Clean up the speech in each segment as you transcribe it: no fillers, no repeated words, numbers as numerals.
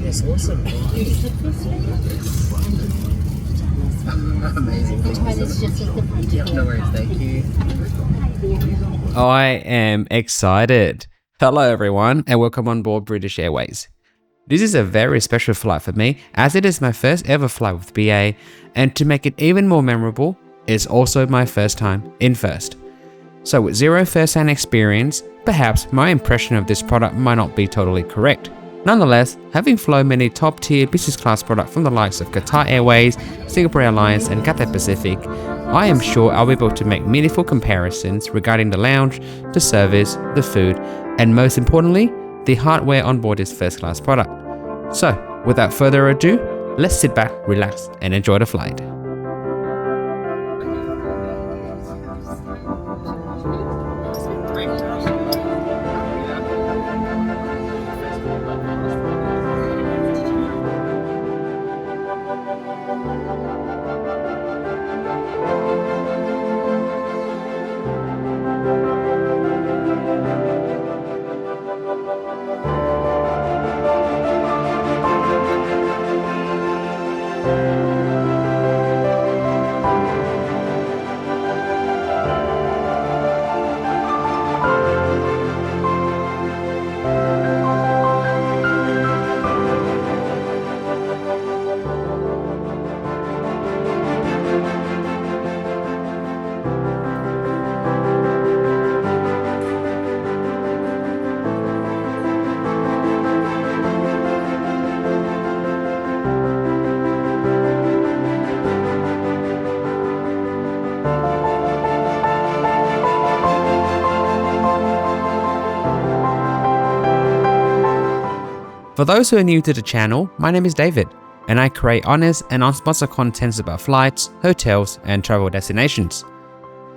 is awesome. Thank you. Amazing. The toilet's just at the front. Yeah, no worries. Thank you. I am excited. Hello everyone and welcome on board British Airways. This is a very special flight for me as it is my first ever flight with BA, and to make it even more memorable, it's also my first time in first. So with zero first-hand experience, perhaps my impression of this product might not be totally correct. Nonetheless, having flown many top-tier business class products from the likes of Qatar Airways, Singapore Airlines and Cathay Pacific, I am sure I'll be able to make meaningful comparisons regarding the lounge, the service, the food, and most importantly, the hardware on board this first-class product. So, without further ado, let's sit back, relax, and enjoy the flight. For those who are new to the channel, my name is David, and I create honest and unsponsored contents about flights, hotels, and travel destinations.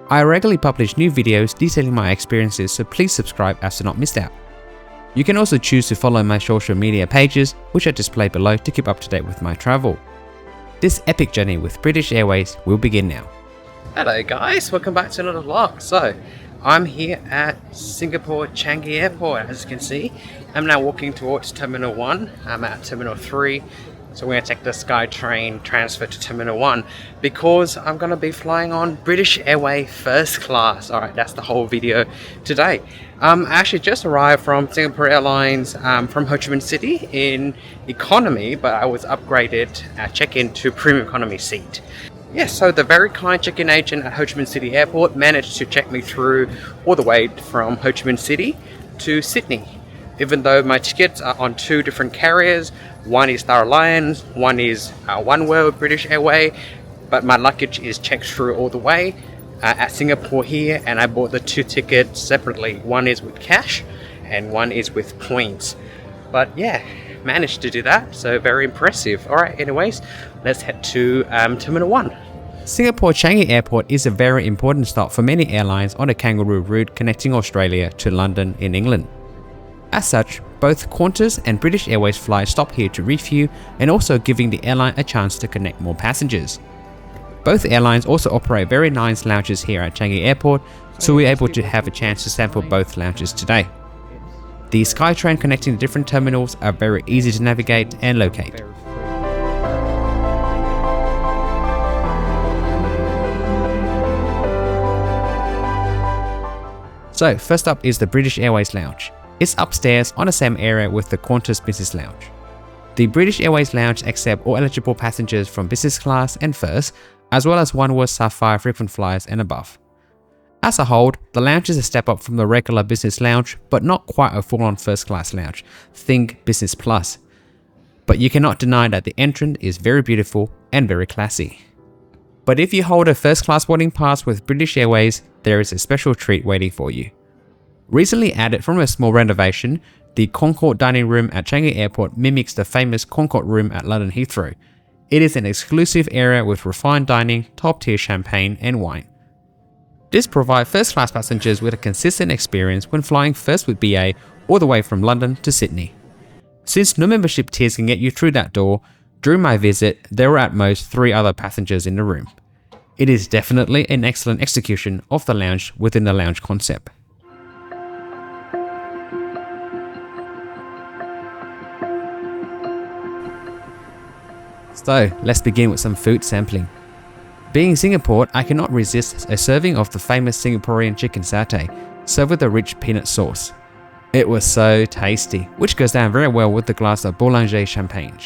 I regularly publish new videos detailing my experiences, so please subscribe as to not miss out. You can also choose to follow my social media pages, which are displayed below to keep up to date with my travel. This epic journey with British Airways will begin now. Hello guys, welcome back to another vlog. So, I'm here at Singapore Changi Airport, as you can see. I'm now walking towards Terminal 1. I'm at Terminal 3. So we're going to take the SkyTrain transfer to Terminal 1 because I'm going to be flying on British Airways First Class. Alright, that's the whole video today. I actually just arrived from Singapore Airlines from Ho Chi Minh City in economy, but I was upgraded at check-in to premium economy seat. Yes, so the very kind check-in agent at Ho Chi Minh City Airport managed to check me through all the way from Ho Chi Minh City to Sydney. Even though my tickets are on two different carriers, one is Star Alliance, one is Oneworld British Airways, but my luggage is checked through all the way at Singapore here, and I bought the two tickets separately. One is with cash and one is with points. But yeah, managed to do that, so very impressive. Alright, anyways, let's head to Terminal 1. Singapore Changi Airport is a very important stop for many airlines on the Kangaroo route connecting Australia to London in England. As such, both Qantas and British Airways flights stop here to refuel and also giving the airline a chance to connect more passengers. Both airlines also operate very nice lounges here at Changi Airport, so we're able to have a chance to sample both lounges today. The SkyTrain connecting the different terminals are very easy to navigate and locate. So first up is the British Airways Lounge. It's upstairs on the same area with the Qantas Business Lounge. The British Airways Lounge accepts all eligible passengers from business class and first, as well as Oneworld Sapphire frequent flyers and above. As a whole, the lounge is a step up from the regular business lounge, but not quite a full-on first class lounge. Think Business Plus. But you cannot deny that the entrance is very beautiful and very classy. But if you hold a first class boarding pass with British Airways, there is a special treat waiting for you. Recently added from a small renovation, the Concourse dining room at Changi Airport mimics the famous Concourse room at London Heathrow. It is an exclusive area with refined dining, top-tier champagne and wine. This provides first-class passengers with a consistent experience when flying first with BA all the way from London to Sydney. Since no membership tiers can get you through that door, during my visit there were at most 3 other passengers in the room. It is definitely an excellent execution of the lounge within the lounge concept. So let's begin with some food sampling. Being in Singapore, I cannot resist a serving of the famous Singaporean chicken satay, served with a rich peanut sauce. It was so tasty, which goes down very well with the glass of Boulanger champagne.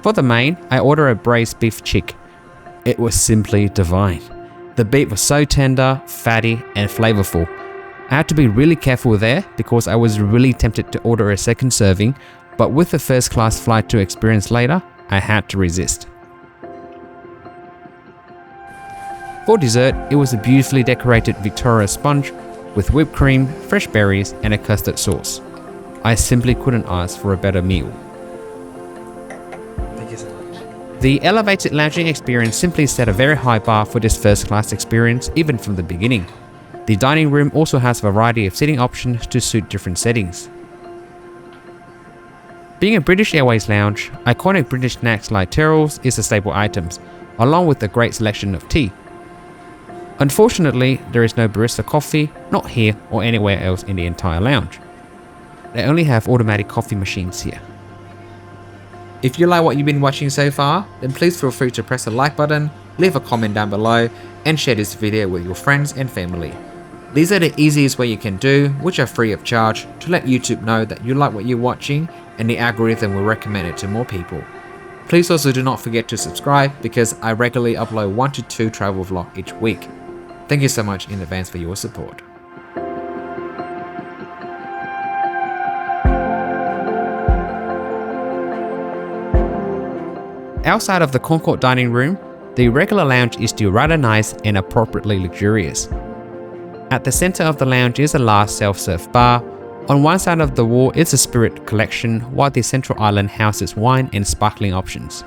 For the main, I ordered a braised beef chick. It was simply divine. The beef was so tender, fatty, and flavorful. I had to be really careful there because I was really tempted to order a second serving, but with the first class flight to experience later, I had to resist. For dessert, it was a beautifully decorated Victoria sponge with whipped cream, fresh berries, and a custard sauce. I simply couldn't ask for a better meal. Thank you so much. The elevated lounging experience simply set a very high bar for this first class experience even from the beginning. The dining room also has a variety of seating options to suit different settings. Being a British Airways lounge, iconic British snacks like Terrells is the staple items, along with a great selection of tea. Unfortunately, there is no barista coffee, not here or anywhere else in the entire lounge. They only have automatic coffee machines here. If you like what you've been watching so far, then please feel free to press the like button, leave a comment down below, and share this video with your friends and family. These are the easiest way you can do, which are free of charge, to let YouTube know that you like what you're watching and the algorithm will recommend it to more people. Please also do not forget to subscribe because I regularly upload 1 to 2 travel vlogs each week. Thank you so much in advance for your support. Outside of the Concourse dining room, the regular lounge is still rather nice and appropriately luxurious. At the center of the lounge is a large self-serve bar. On one side of the wall is a spirit collection, while the central island houses wine and sparkling options.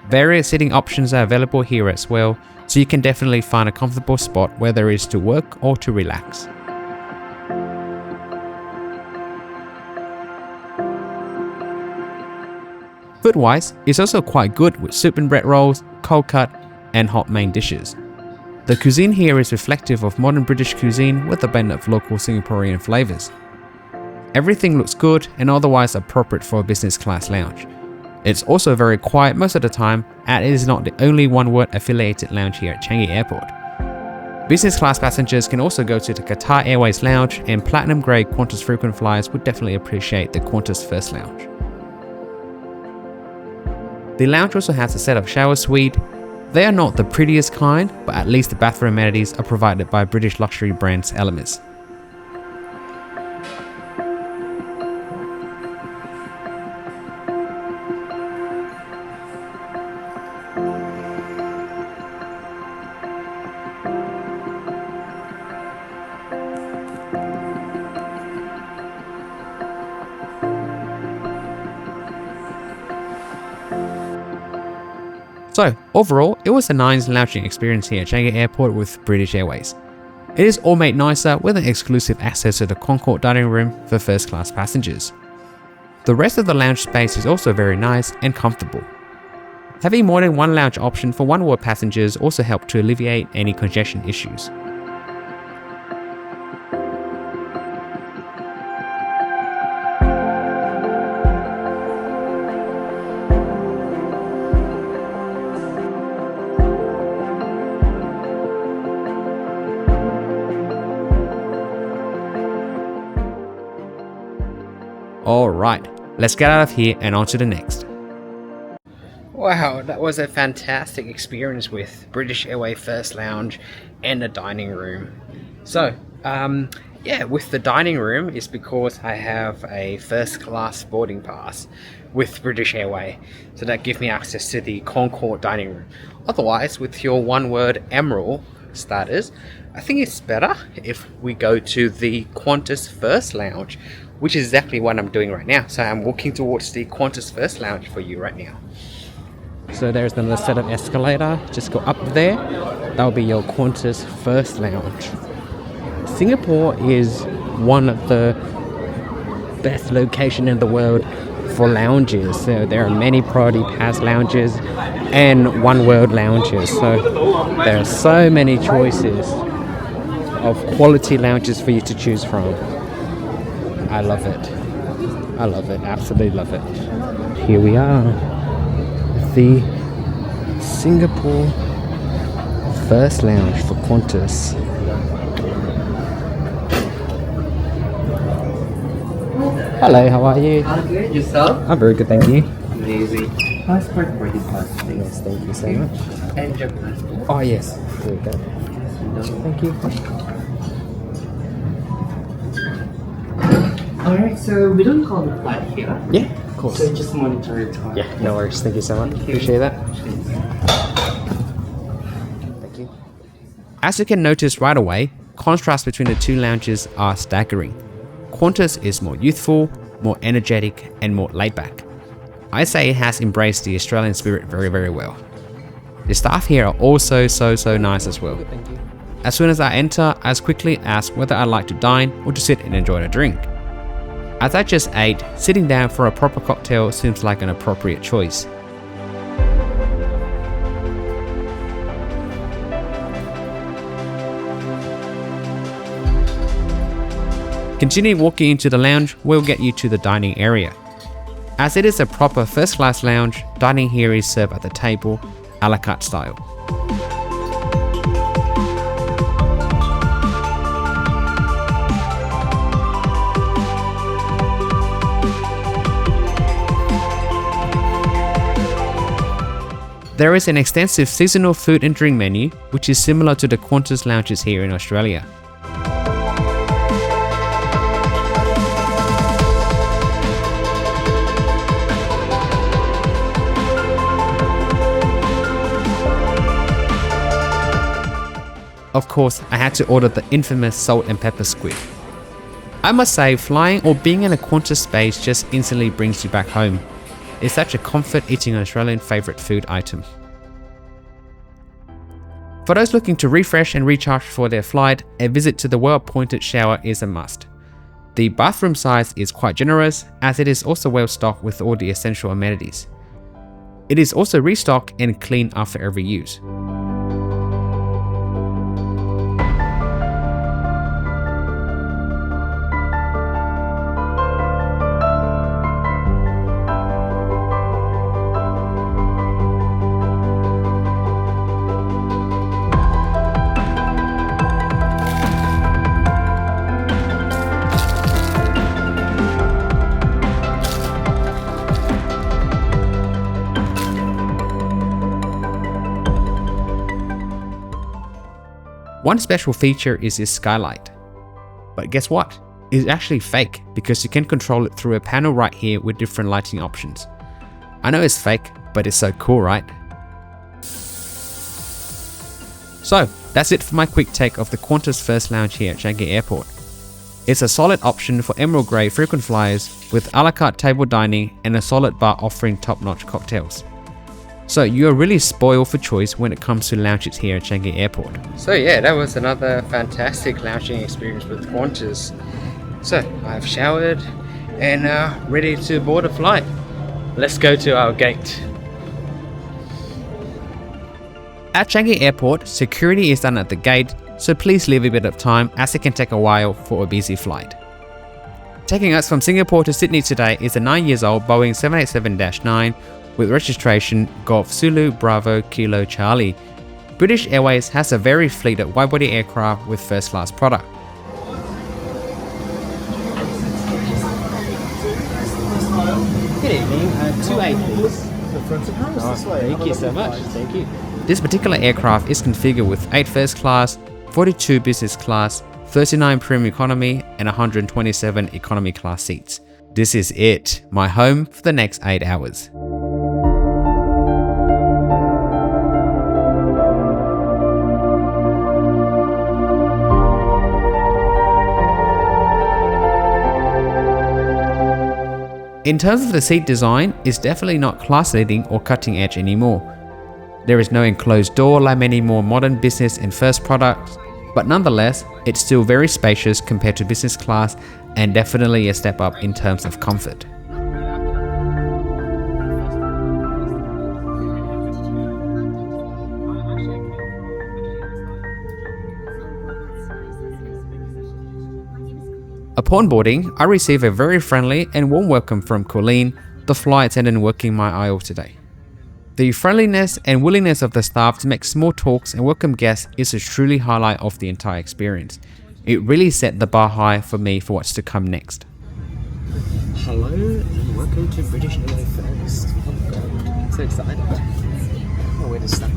Various seating options are available here as well, so you can definitely find a comfortable spot whether it is to work or to relax. Food-wise, it's also quite good with soup and bread rolls, cold cut, and hot main dishes. The cuisine here is reflective of modern British cuisine with a blend of local Singaporean flavours. Everything looks good and otherwise appropriate for a business class lounge. It's also very quiet most of the time, and it is not the only one-word affiliated lounge here at Changi Airport. Business class passengers can also go to the Qatar Airways lounge, and platinum grade Qantas frequent flyers would definitely appreciate the Qantas First lounge. The lounge also has a set of shower suite. They are not the prettiest kind, but at least the bathroom amenities are provided by British luxury brands Elemis. So overall, it was a nice lounging experience here at Changi Airport with British Airways. It is all made nicer with an exclusive access to the Concourse dining room for first class passengers. The rest of the lounge space is also very nice and comfortable. Having more than one lounge option for one-ward passengers also helped to alleviate any congestion issues. Alright, let's get out of here and on to the next. Wow, that was a fantastic experience with British Airways First Lounge and the dining room. So, yeah, with the dining room, it's because I have a first class boarding pass with British Airways, so that gives me access to the Concourse dining room. Otherwise, with your one-word Emerald starters, I think it's better if we go to the Qantas First Lounge, which is exactly what I'm doing right now. So I'm walking towards the Qantas First Lounge for you right now. So there's another set of escalator. Just go up there. That'll be your Qantas First Lounge. Singapore is one of the best location in the world for lounges. So there are many priority pass lounges and one world lounges. So there are so many choices of quality lounges for you to choose from. I love it. I love it. Absolutely love it. Here we are. The Singapore First Lounge for Qantas. Hello, how are you? I'm good. Yourself? I'm very good, thank you. Amazing. Passport for this class, please. Yes, thank you so much. And your passport. Oh yes, there we go. Thank you. Alright, so we don't call the flight here. Yeah, of course. So just monitor your time. Yeah, no worries. Thank you so much. Appreciate that. Thank you. As you can notice right away, contrast between the two lounges are staggering. Qantas is more youthful, more energetic, and more laid back. I say it has embraced the Australian spirit very, very well. The staff here are also so nice as well. As soon as I enter, I quickly ask whether I'd like to dine or to sit and enjoy a drink. As I just ate, sitting down for a proper cocktail seems like an appropriate choice. Continuing walking into the lounge will get you to the dining area. As it is a proper first class lounge, dining here is served at the table, a la carte style. There is an extensive seasonal food and drink menu, which is similar to the Qantas lounges here in Australia. Of course, I had to order the infamous salt and pepper squid. I must say, flying or being in a Qantas space just instantly brings you back home. It's such a comfort eating an Australian favourite food item. For those looking to refresh and recharge for their flight, a visit to the well-appointed shower is a must. The bathroom size is quite generous, as it is also well stocked with all the essential amenities. It is also restocked and cleaned after every use. One special feature is this skylight. But guess what? It's actually fake because you can control it through a panel right here with different lighting options. I know it's fake, but it's so cool, right? So that's it for my quick take of the Qantas First Lounge here at Changi Airport. It's a solid option for emerald grey frequent flyers with a la carte table dining and a solid bar offering top-notch cocktails. So you're really spoiled for choice when it comes to lounges here at Changi Airport. So yeah, that was another fantastic lounging experience with Qantas. So I've showered and ready to board a flight. Let's go to our gate. At Changi Airport, security is done at the gate, so please leave a bit of time as it can take a while for a busy flight. Taking us from Singapore to Sydney today is a 9-year-old Boeing 787-9 with registration Golf Zulu Bravo Kilo Charlie. British Airways has a varied fleet of wide-body aircraft with first-class product. Good evening, 2A please. The front of house this way. Thank you so much, thank you. This particular aircraft is configured with 8 first class, 42 business class, 39 premium economy and 127 economy class seats. This is it, my home for the next 8 hours. In terms of the seat design, it's definitely not class-leading or cutting edge anymore. There is no enclosed door like many more modern business and first products, but nonetheless, It's still very spacious compared to business class and definitely a step up in terms of comfort. Upon boarding, I received a very friendly and warm welcome from Colleen, the flight attendant working my aisle today. The friendliness and willingness of the staff to make small talks and welcome guests is a truly highlight of the entire experience. It really set the bar high for me for what's to come next. Hello and welcome to British Airways First. Oh my god, I'm so excited. I don't know where to start.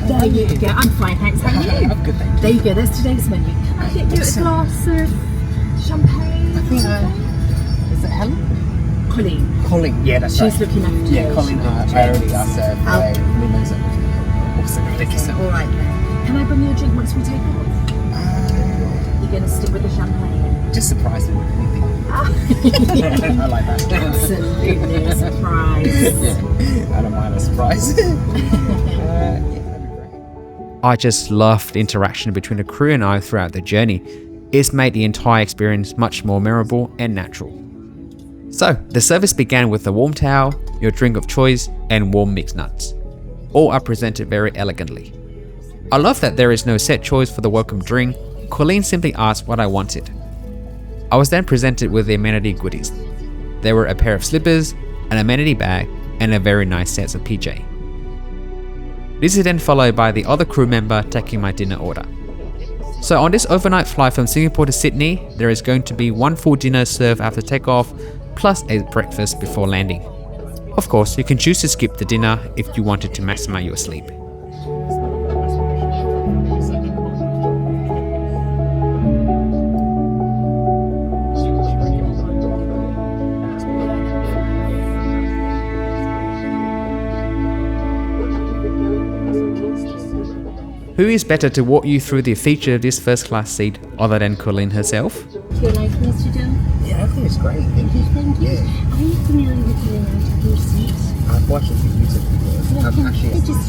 There you go. I'm fine, thanks. How are you? I'm good, thank you. There you go. There's today's menu. Can I get you a glass of champagne? I think is it Helen? Colleen. Colleen, yeah, that's right. She's looking after you. Yeah, Colleen, I already asked her for a windows. Awesome, thank you so much. All right then. Can I bring you a drink once we take off? You're going to stick with the champagne? Just surprise me with anything. I like that. Absolutely, a surprise. Yeah, I don't mind a surprise. Yeah, that'd be great. I just loved the interaction between the crew and I throughout the journey. It's made the entire experience much more memorable and natural. So, the service began with a warm towel, your drink of choice, and warm mixed nuts. All are presented very elegantly. I love that there is no set choice for the welcome drink. Colleen simply asked what I wanted. I was then presented with the amenity goodies. There were a pair of slippers, an amenity bag, and a very nice set of PJ. This is then followed by the other crew member taking my dinner order. So on this overnight flight from Singapore to Sydney, there is going to be one full dinner served after takeoff, plus a breakfast before landing. Of course, you can choose to skip the dinner if you wanted to maximize your sleep. Who is better to walk you through the feature of this first class seat other than Colleen herself? Do you like Mr. Dunn? Yeah, I think it's great. Thank you. Thank you. Yeah. Are you familiar with the layout of your seats? I've watched a few YouTube videos. I've Can actually. I just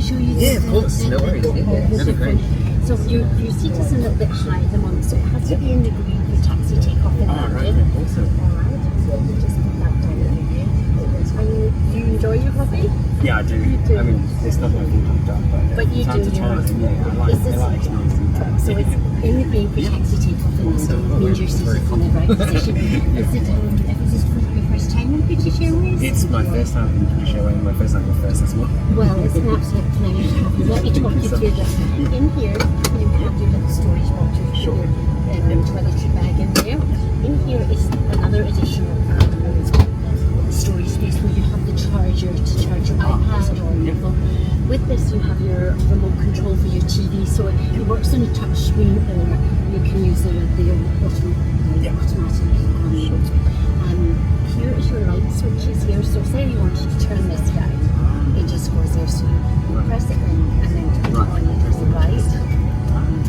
show you Yeah, of course. No worries. Yeah, that'd be great. So your seat is a little bit higher than one, so it has to be in the green for taxi takeoff and Alright, landing. awesome. Alright, so you just put that down over here. And do you enjoy your coffee? Yeah, I do. You do. I mean, it's not my full-time job, But you time do, to time, yeah. I like experiencing that. So it's in the green for taxi takeoff and landing. Means your seat is in the right position. Is this your first time in British Airways? It's my first time in British Airways, my first time in First Class. Well, it's an absolute pleasure to have you. Let me talk you through this. In here, you have your little storage box with your toiletry bag in there. In here is another additional storage space where you have the charger to charge your iPad or your phone. With this, you have your remote control for your TV, so it works on a touch screen, or you can use the automatic. Here is your light switches here. So say you wanted to turn this guy, it just goes there. So you press it in, and then to go on it goes right, and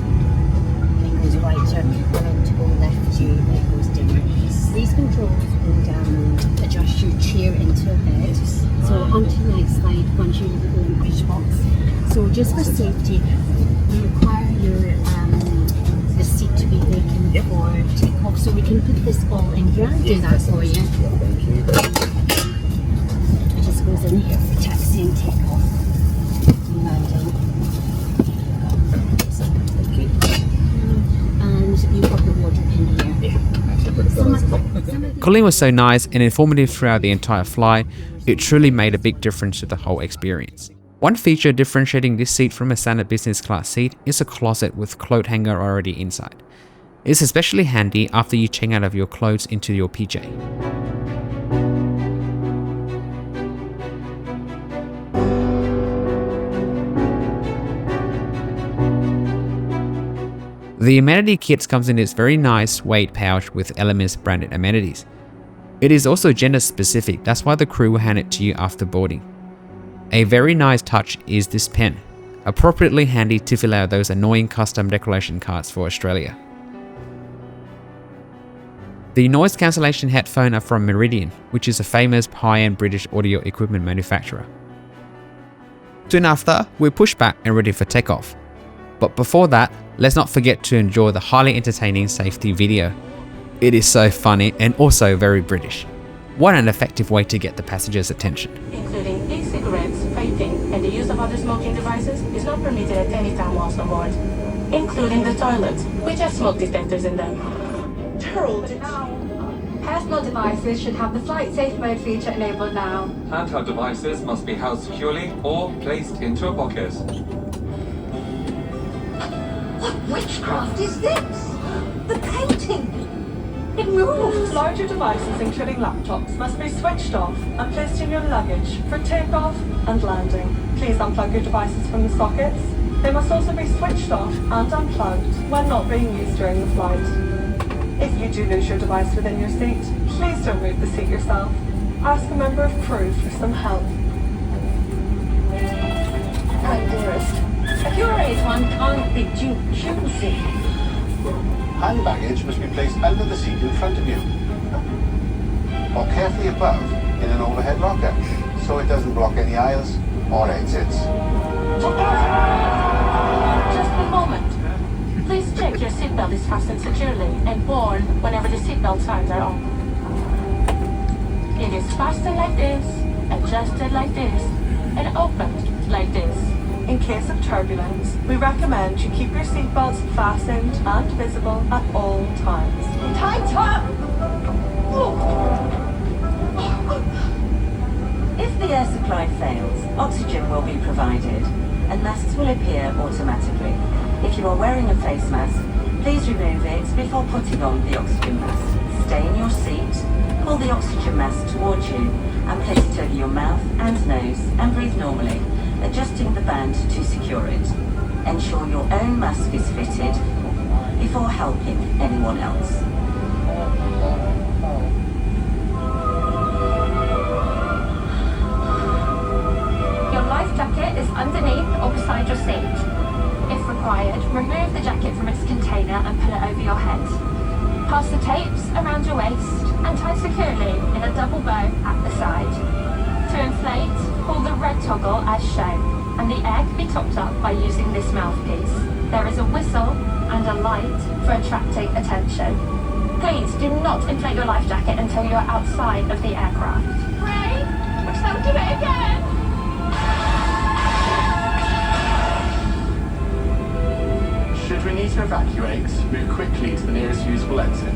it goes right, and then to go left, it goes dimmer. These controls would adjust your chair into a bed. So onto the next slide, once you go in each box. So just for safety, you require your the seat to be vacant for takeoff. So we can put this all in here and do that for you. It just goes in here for taxi and takeoff and landing. And you've got the wardrobe in here. Colleen was so nice and informative throughout the entire flight. It truly made a big difference to the whole experience. One feature differentiating this seat from a standard business class seat is a closet with clothes hanger already inside. It's especially handy after you change out of your clothes into your PJ. The amenity kit comes in this very nice weight pouch with Elemis branded amenities. It is also gender specific, that's why the crew will hand it to you after boarding. A very nice touch is this pen, appropriately handy to fill out those annoying custom declaration cards for Australia. The noise cancellation headphones are from Meridian, which is a famous high-end British audio equipment manufacturer. Soon after, we're pushed back and ready for takeoff. But before that, let's not forget to enjoy the highly entertaining safety video. It is so funny and also very British. What an effective way to get the passengers' attention. Including e-cigarettes, vaping, and the use of other smoking devices is not permitted at any time whilst on board, including the toilets, which have smoke detectors in them. Personal devices should have the flight safe mode feature enabled now. Handheld devices must be held securely or placed into a pocket. What witchcraft is this? The painting! It moves! Larger devices, including laptops, must be switched off and placed in your luggage for takeoff and landing. Please unplug your devices from the sockets. They must also be switched off and unplugged when not being used during the flight. If you do lose your device within your seat, please don't move the seat yourself. Ask a member of crew for some help. My dearest, If you're raised one can't be too choosy. Hand baggage must be placed under the seat in front of you, or carefully above in an overhead locker, so it doesn't block any aisles or exits. Just a moment. Please check your seatbelt is fastened securely and worn whenever the seatbelt signs are on. It is fastened like this, adjusted like this, and opened like this. In case of turbulence, we recommend you keep your seatbelts fastened and visible at all times. tight up! If the air supply fails, oxygen will be provided and masks will appear automatically. If you are wearing a face mask, please remove it before putting on the oxygen mask. Stay in your seat, pull the oxygen mask towards you and place it over your mouth and nose and breathe normally, adjusting the band to secure it. Ensure your own mask is fitted before helping anyone else. Your life jacket is underneath or beside your seat. If required, remove the jacket from its container and pull it over your head. Pass the tapes around your waist and tie securely in a double bow at the side. To inflate, pull the red toggle as shown, and the air can be topped up by using this mouthpiece. There is a whistle and a light for attracting attention. Please do not inflate your life jacket until you are outside of the aircraft. Ray, would you like to do it again? Should we need to evacuate, move quickly to the nearest usable exit.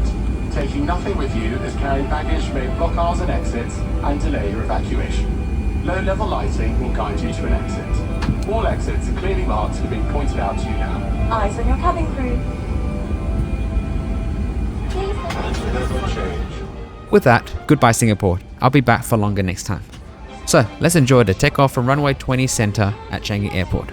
Taking nothing with you as carrying baggage may block aisles and exits and delay your evacuation. Low-level lighting will guide you to an exit. All exits are clearly marked and being pointed out to you now. Eyes on your cabin crew. With that, goodbye Singapore. I'll be back for longer next time. So let's enjoy the takeoff from runway 20 center at Changi Airport.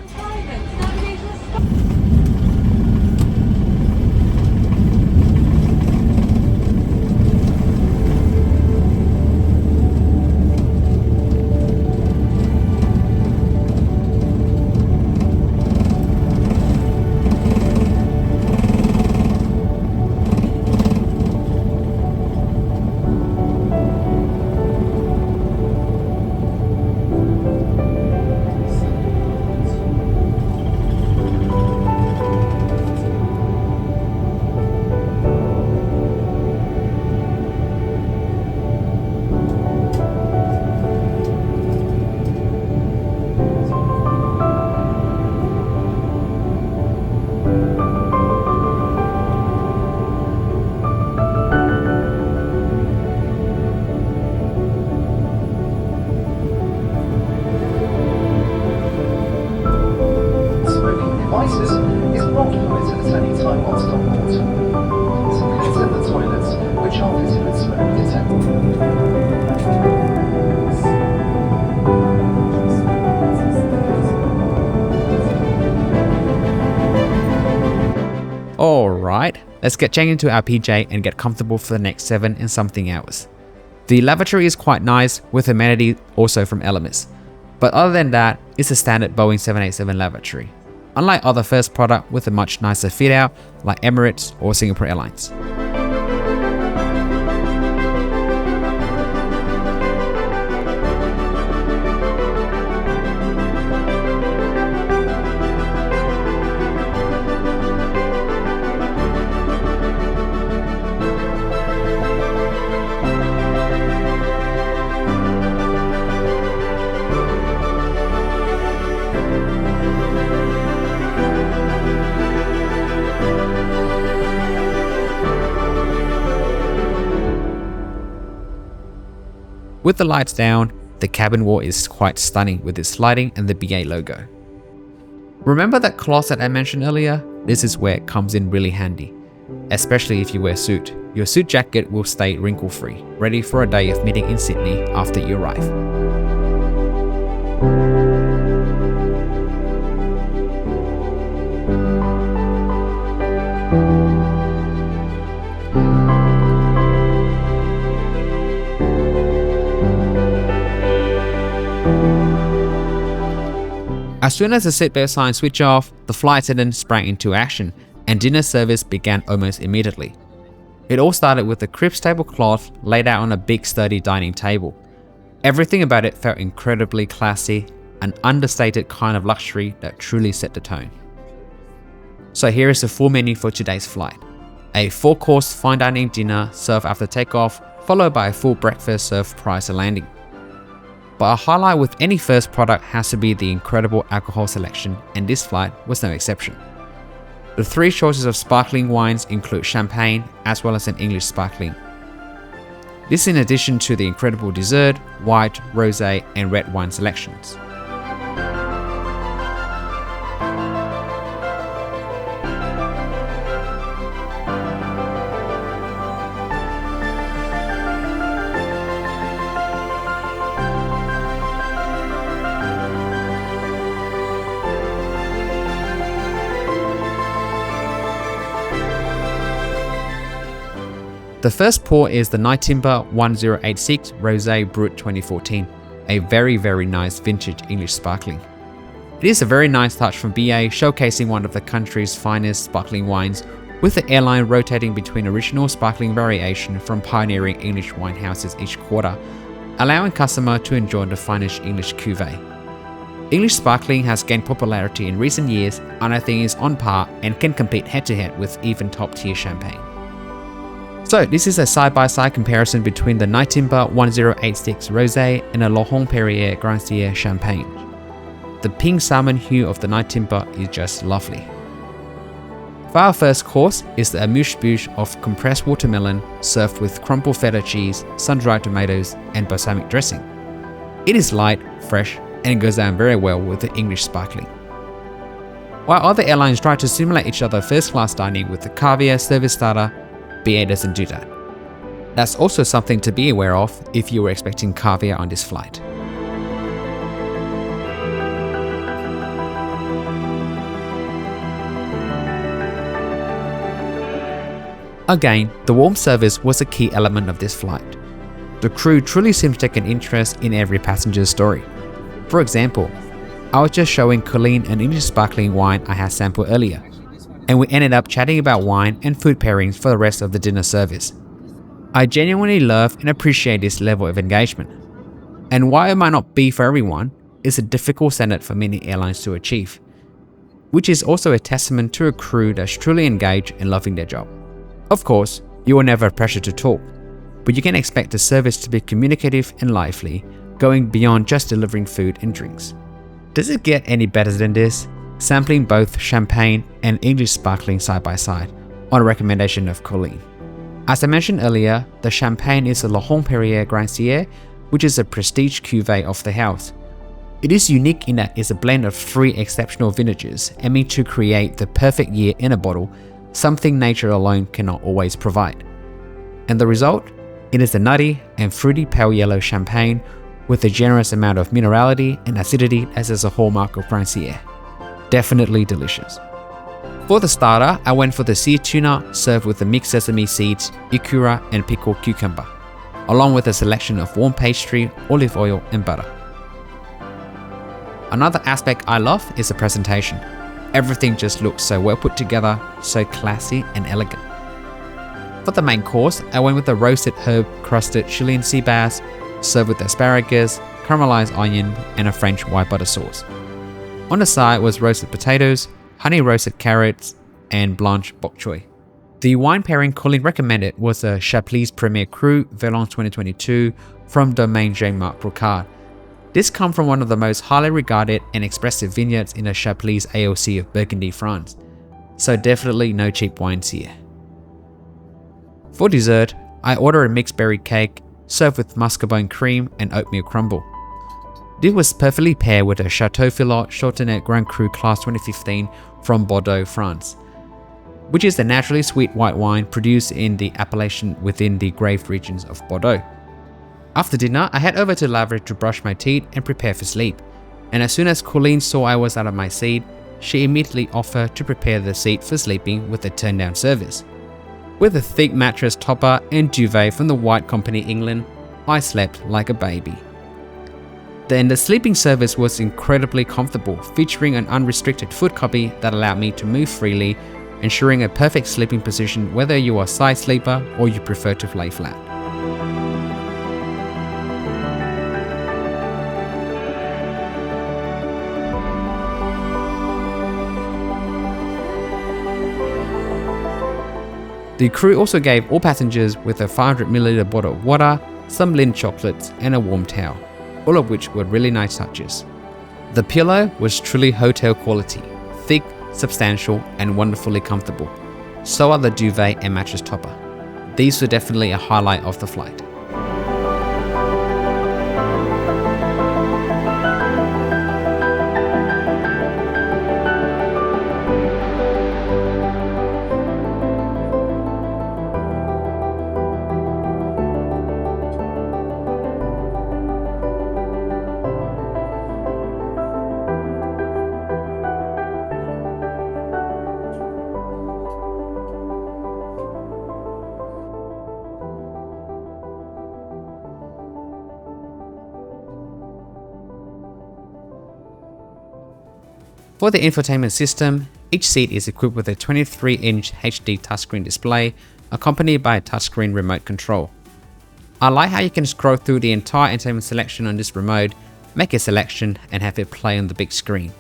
Alright, let's get changed into our PJ and get comfortable for the next 7 and something hours. The lavatory is quite nice with amenity also from Elemis, but other than that, it's a standard Boeing 787 lavatory, unlike other first product with a much nicer fit out like Emirates or Singapore Airlines. With the lights down, the cabin wall is quite stunning with its lighting and the BA logo. Remember that closet I mentioned earlier? This is where it comes in really handy, especially if you wear a suit. Your suit jacket will stay wrinkle-free, ready for a day of meeting in Sydney after you arrive. As soon as the seatbelt sign switched off, the flight attendant sprang into action and dinner service began almost immediately. It all started with a cribs tablecloth laid out on a big sturdy dining table. Everything about it felt incredibly classy, an understated kind of luxury that truly set the tone. So here is the full menu for today's flight. A 4-course fine dining dinner served after takeoff, followed by a full breakfast served prior to landing. But a highlight with any first product has to be the incredible alcohol selection, and this flight was no exception. The 3 choices of sparkling wines include champagne as well as an English sparkling. This in addition to the incredible dessert, white, rosé and red wine selections. The first pour is the Night Timber 1086 Rosé Brut 2014, a very nice vintage English sparkling. It is a very nice touch from BA, showcasing one of the country's finest sparkling wines, with the airline rotating between original sparkling variation from pioneering English wine houses each quarter, allowing customer to enjoy the finest English cuvee. English sparkling has gained popularity in recent years and I think is on par and can compete head-to-head with even top-tier champagne. So this is a side-by-side comparison between the Night Timber 1086 Rosé and a L'Homme Perrier Grand Ciel Champagne. The pink salmon hue of the Night Timber is just lovely. For our first course is the amuse-bouche of compressed watermelon served with crumbled feta cheese, sun-dried tomatoes and balsamic dressing. It is light, fresh and goes down very well with the English sparkling. While other airlines try to simulate each other first-class dining with the caviar service starter, BA doesn't do that. That's also something to be aware of if you were expecting caviar on this flight. Again, the warm service was a key element of this flight. The crew truly seemed to take an interest in every passenger's story. For example, I was just showing Colleen an English sparkling wine I had sampled earlier, and we ended up chatting about wine and food pairings for the rest of the dinner service. I genuinely love and appreciate this level of engagement. And while it might not be for everyone, it's a difficult standard for many airlines to achieve, which is also a testament to a crew that's truly engaged and loving their job. Of course, you will never have pressure to talk, but you can expect the service to be communicative and lively, going beyond just delivering food and drinks. Does it get any better than this? Sampling both champagne and English sparkling side by side, on a recommendation of Colleen. As I mentioned earlier, the champagne is a L'Homme Perrier Grand Ciel, which is a prestige cuvee of the house. It is unique in that it's a blend of 3 exceptional vintages aiming to create the perfect year in a bottle, something nature alone cannot always provide. And the result? It is a nutty and fruity pale yellow champagne with a generous amount of minerality and acidity as is a hallmark of Grand Ciel. Definitely delicious. For the starter, I went for the sea tuna served with the mixed sesame seeds, ikura and pickled cucumber, along with a selection of warm pastry, olive oil and butter. Another aspect I love is the presentation. Everything just looks so well put together, so classy and elegant. For the main course, I went with the roasted herb crusted Chilean sea bass, served with asparagus, caramelized onion and a French white butter sauce. On the side was roasted potatoes, honey roasted carrots, and blanched bok choy. The wine pairing Colleen recommended was a Chablis Premier Cru Velon 2022 from Domaine Jean-Marc Brocard. This comes from one of the most highly regarded and expressive vineyards in the Chablis AOC of Burgundy, France. So definitely no cheap wines here. For dessert, I ordered a mixed berry cake, served with mascarpone cream and oatmeal crumble. This was perfectly paired with a Chateau Filot Chardonnay Grand Cru Class 2015 from Bordeaux, France, which is a naturally sweet white wine produced in the appellation within the Grave regions of Bordeaux. After dinner, I head over to the lavatory to brush my teeth and prepare for sleep, and as soon as Colleen saw I was out of my seat, she immediately offered to prepare the seat for sleeping with a turn-down service. With a thick mattress topper and duvet from the White Company England, I slept like a baby. Then the sleeping service was incredibly comfortable, featuring an unrestricted foot cubby that allowed me to move freely, ensuring a perfect sleeping position whether you are a side sleeper or you prefer to lay flat. The crew also gave all passengers with a 500ml bottle of water, some Lindt chocolates and a warm towel, all of which were really nice touches. The pillow was truly hotel quality, thick, substantial and wonderfully comfortable. So are the duvet and mattress topper. These were definitely a highlight of the flight. For the infotainment system, each seat is equipped with a 23-inch HD touchscreen display, accompanied by a touchscreen remote control. I like how you can scroll through the entire entertainment selection on this remote, make a selection and have it play on the big screen.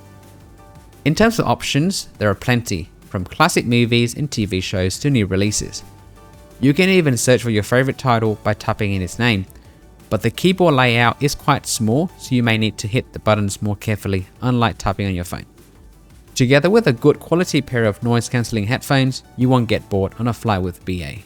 In terms of options, there are plenty, from classic movies and TV shows to new releases. You can even search for your favorite title by typing in its name, but the keyboard layout is quite small, so you may need to hit the buttons more carefully, unlike typing on your phone. Together with a good quality pair of noise cancelling headphones, you won't get bored on a flight with BA.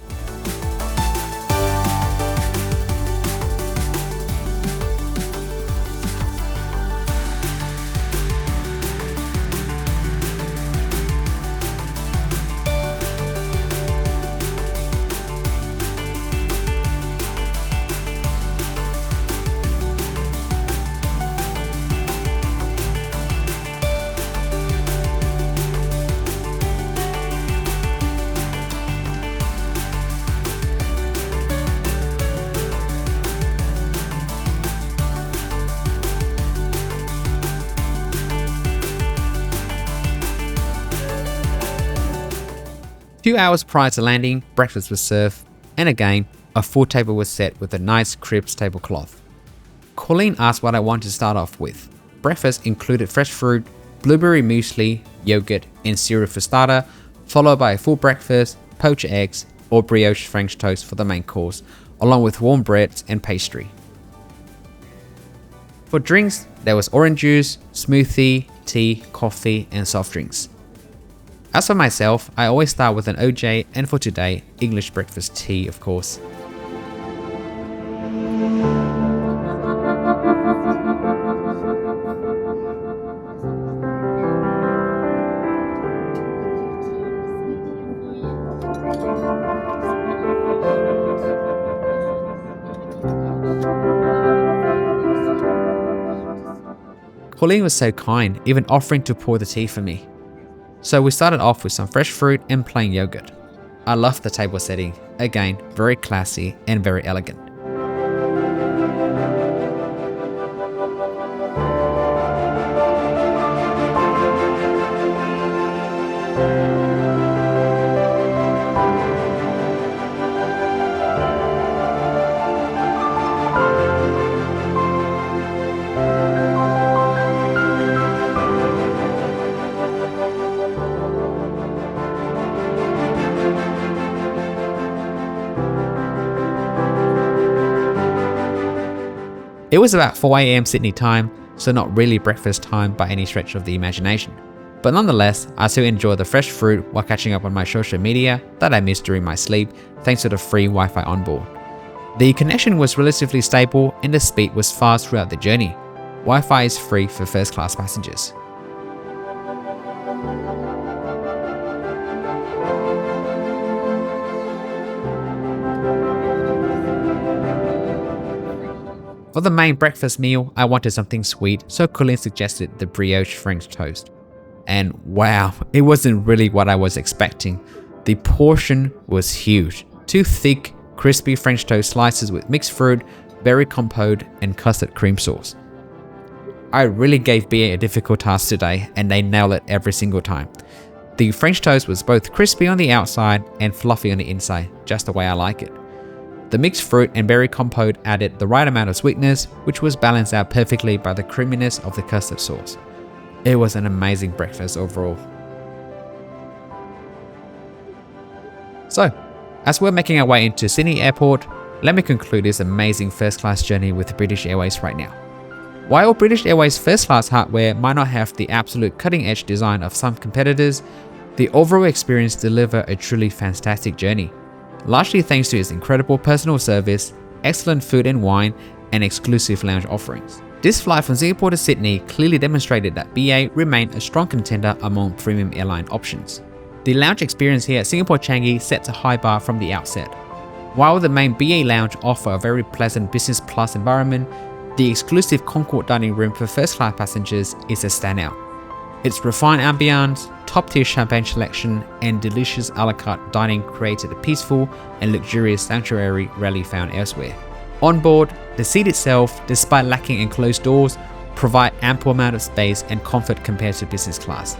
A few hours prior to landing, breakfast was served, and again, a full table was set with a nice cribs tablecloth. Colleen asked what I wanted to start off with. Breakfast included fresh fruit, blueberry muesli, yogurt, and cereal for starter, followed by a full breakfast, poached eggs, or brioche French toast for the main course, along with warm breads and pastry. For drinks, there was orange juice, smoothie, tea, coffee, and soft drinks. As for myself, I always start with an OJ, and for today, English breakfast tea, of course. Colleen was so kind, even offering to pour the tea for me. So we started off with some fresh fruit and plain yogurt. I loved the table setting, again very classy and very elegant. It was about 4 AM Sydney time, so not really breakfast time by any stretch of the imagination. But nonetheless, I still enjoyed the fresh fruit while catching up on my social media that I missed during my sleep thanks to the free Wi-Fi on board. The connection was relatively stable and the speed was fast throughout the journey. Wi-Fi is free for first class passengers. For the main breakfast meal, I wanted something sweet, so Colleen suggested the brioche French toast. And wow, it wasn't really what I was expecting. The portion was huge. 2 thick, crispy French toast slices with mixed fruit, berry compote, and custard cream sauce. I really gave BA a difficult task today, and they nailed it every single time. The French toast was both crispy on the outside and fluffy on the inside, just the way I like it. The mixed fruit and berry compote added the right amount of sweetness, which was balanced out perfectly by the creaminess of the custard sauce. It was an amazing breakfast overall. So, as we're making our way into Sydney Airport, let me conclude this amazing first class journey with British Airways right now. While British Airways first class hardware might not have the absolute cutting edge design of some competitors, the overall experience delivers a truly fantastic journey. Largely thanks to its incredible personal service, excellent food and wine, and exclusive lounge offerings. This flight from Singapore to Sydney clearly demonstrated that BA remained a strong contender among premium airline options. The lounge experience here at Singapore Changi sets a high bar from the outset. While the main BA lounge offers a very pleasant business plus environment, the exclusive Concourse dining room for first class passengers is a standout. Its refined ambience, top-tier champagne selection, and delicious a la carte dining created a peaceful and luxurious sanctuary rarely found elsewhere. On board, the seat itself, despite lacking enclosed doors, provide ample amount of space and comfort compared to business class.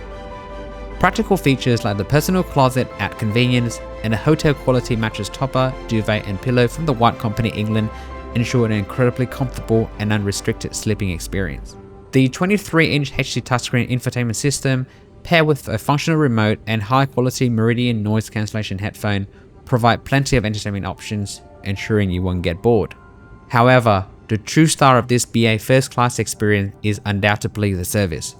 Practical features like the personal closet at convenience and a hotel quality mattress topper, duvet and pillow from the White Company England ensure an incredibly comfortable and unrestricted sleeping experience. The 23-inch HD touchscreen infotainment system, paired with a functional remote and high-quality Meridian noise cancellation headphone, provide plenty of entertainment options, ensuring you won't get bored. However, the true star of this BA first class experience is undoubtedly the service.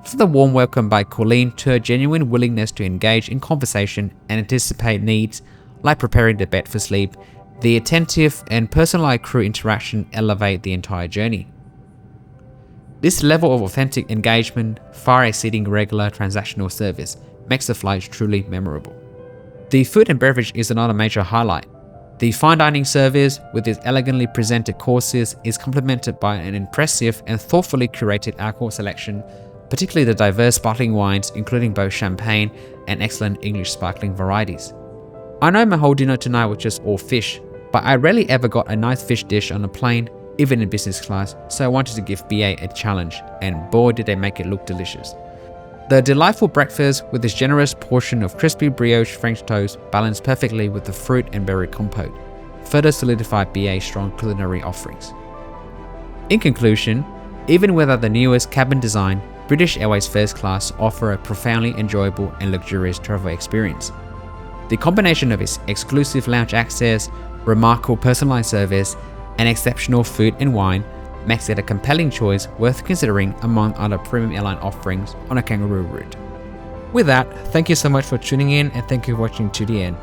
From the warm welcome by Colleen to her genuine willingness to engage in conversation and anticipate needs, like preparing the bed for sleep, the attentive and personalized crew interaction elevate the entire journey. This level of authentic engagement, far exceeding regular transactional service, makes the flight truly memorable. The food and beverage is another major highlight. The fine dining service, with its elegantly presented courses, is complemented by an impressive and thoughtfully curated alcohol selection, particularly the diverse sparkling wines, including both champagne and excellent English sparkling varieties. I know my whole dinner tonight was just all fish, but I rarely ever got a nice fish dish on a plane, even in business class, so I wanted to give BA a challenge, and boy did they make it look delicious. The delightful breakfast with its generous portion of crispy brioche French toast balanced perfectly with the fruit and berry compote, further solidified BA's strong culinary offerings. In conclusion, even without the newest cabin design, British Airways First Class offer a profoundly enjoyable and luxurious travel experience. The combination of its exclusive lounge access, remarkable personalized service, and exceptional food and wine makes it a compelling choice worth considering among other premium airline offerings on a kangaroo route. With that, thank you so much for tuning in and thank you for watching to the end.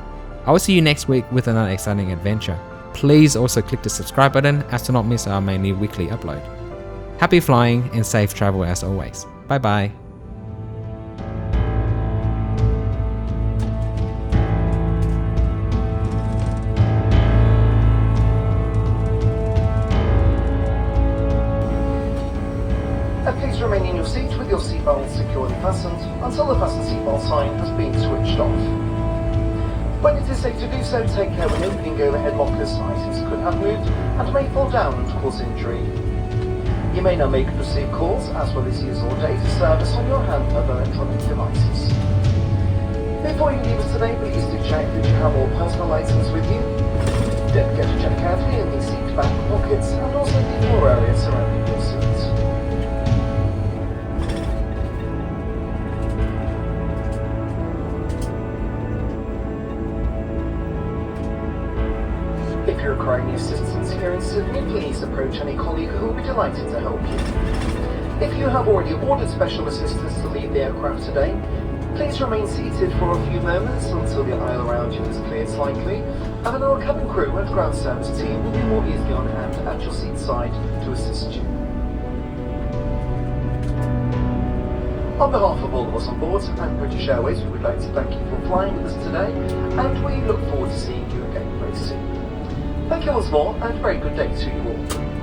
I will see you next week with another exciting adventure. Please also click the subscribe button as to not miss our mainly weekly upload. Happy flying and safe travel as always. Bye bye. Please remain in your seat with your seatbelt securely fastened until the fasten seatbelt sign has been switched off. When it is safe to do so, take care when opening overhead lockers. Items could have moved and may fall down and cause injury. You may now make received calls as well as use all data service on your handheld electronic devices. Before you leave us today, please do check that you have all personal items with you. Don't forget to check carefully in the seat back pockets and also the floor area surrounding your seat. If you require any assistance here in Sydney, please approach any colleague who will be delighted to help you. If you have already ordered special assistance to leave the aircraft today, please remain seated for a few moments until the aisle around you is cleared slightly. and our cabin crew and ground service team will be more easily on hand at your seat side to assist you. On behalf of all of us on board and British Airways, we would like to thank you for flying with us today, and we look forward to seeing you again very soon. Thank you once more, and a very good day to you all.